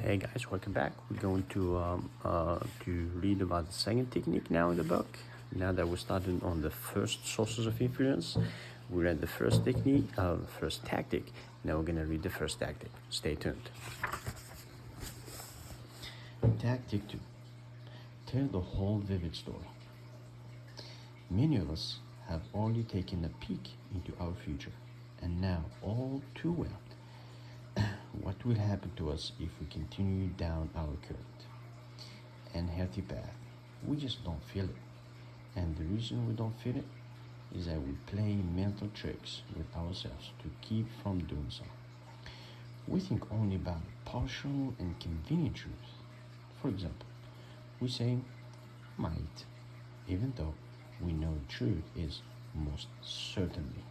Hey guys, welcome back. We're going to read about the second technique now in the book. Now that we started on the first sources of influence, we read the first technique, first tactic. Now we're gonna read the first tactic. Stay tuned. Tactic 2: tell the whole vivid story. Many of us have only taken a peek into our future, and now all too well, what will happen to us if we continue down our current and healthy path? We just don't feel it. And the reason we don't feel it is that we play mental tricks with ourselves to keep from doing so. We think only about partial and convenient truth. For example, we say might, even though we know the truth is most certainly.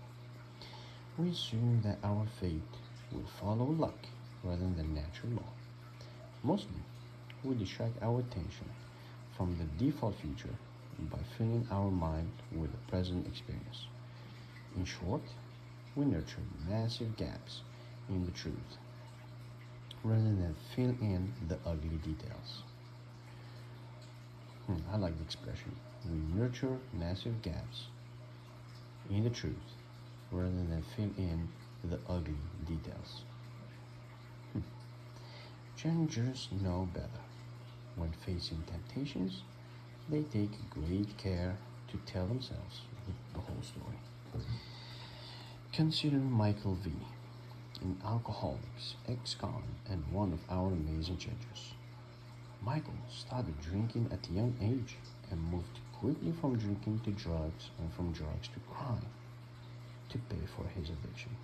We assume that our fate will follow luck rather than natural law. Mostly, we distract our attention from the default future by filling our mind with the present experience. In short, we nurture massive gaps in the truth rather than fill in the ugly details. I like the expression. We nurture massive gaps in the truth rather than fill in the ugly details. Challengers know better. When facing temptations, they take great care to tell themselves the whole story. Consider Michael V., an alcoholic, ex-con, and one of our amazing changers. Michael started drinking at a young age and moved quickly from drinking to drugs and from drugs to crime to pay for his addiction.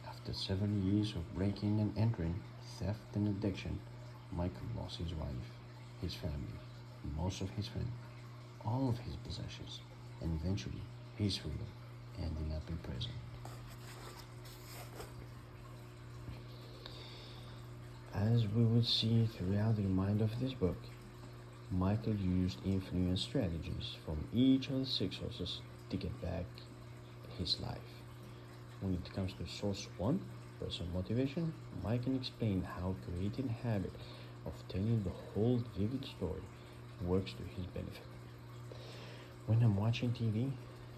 After several years of breaking and entering, theft and addiction, Michael lost his wife, his family, most of his friends, all of his possessions, and eventually his freedom, ending up in prison. As we would see throughout the remainder of this book, Michael used influence strategies from each of the 6 sources to get back his life. When it comes to source 1, personal motivation, Mike can explain how creating a habit of telling the whole vivid story works to his benefit. When I'm watching TV,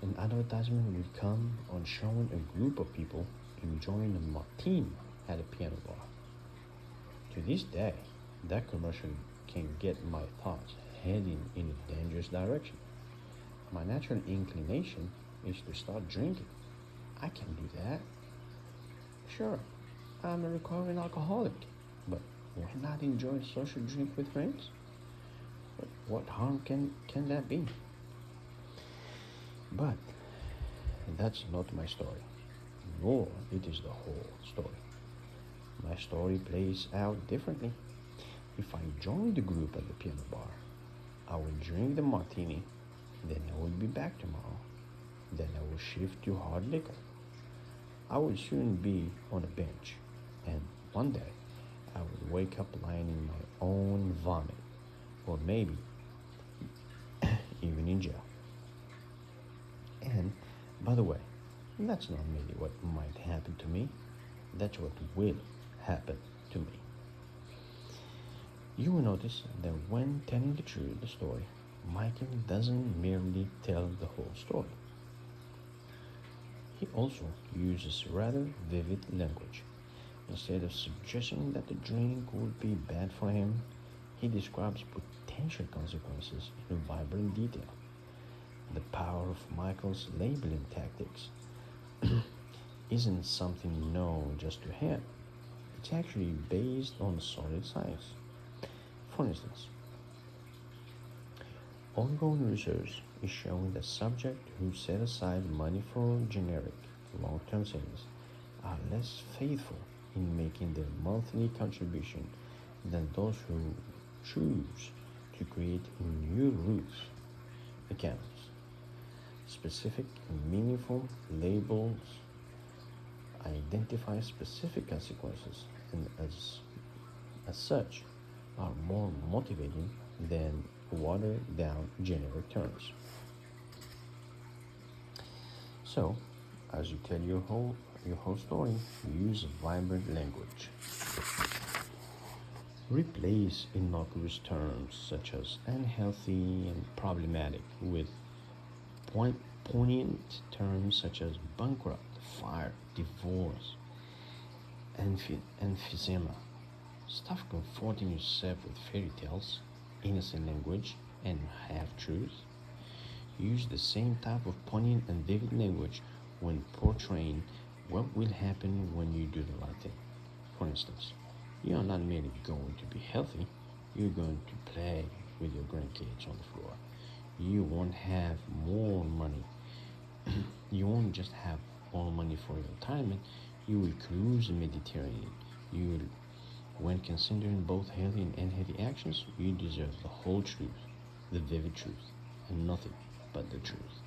an advertisement will come on showing a group of people enjoying a martini at a piano bar. To this day, that commercial can get my thoughts heading in a dangerous direction. My natural inclination is to start drinking. I can do that. Sure, I'm a recovering alcoholic, but why not enjoy a social drink with friends? What harm can that be? But that's not my story, nor it is the whole story. My story plays out differently. If I join the group at the piano bar, I will drink the martini, then I will be back tomorrow. Then I will shift to hard liquor. I will soon be on a bench, and one day I will wake up lying in my own vomit, or maybe even in jail. And by the way, that's not merely what might happen to me, that's what will happen to me. You will notice that when telling the story, Michael doesn't merely tell the whole story. He also uses rather vivid language. Instead of suggesting that the drink would be bad for him, he describes potential consequences in vibrant detail. The power of Michael's labeling tactics isn't something known just to him. It's actually based on solid science. For instance, ongoing research is showing that subjects who set aside money for generic long-term savings are less faithful in making their monthly contribution than those who choose to create new Ruth accounts. Specific and meaningful labels identify specific consequences and as such are more motivating than watered down generic terms. So, as you tell your whole story, use vibrant language. Replace innocuous terms such as unhealthy and problematic with poignant terms such as bankrupt, fire, divorce, emphysema. Stop comforting yourself with fairy tales, innocent language, and half truths. Use the same type of poignant and vivid language when portraying what will happen when you do the right thing. For instance, you are not merely going to be healthy, you're going to play with your grandkids on the floor. You won't have more money. You won't just have more money for your retirement, you will cruise the Mediterranean. You will, when considering both healthy and unhealthy actions, you deserve the whole truth, the vivid truth, and nothing but the truth.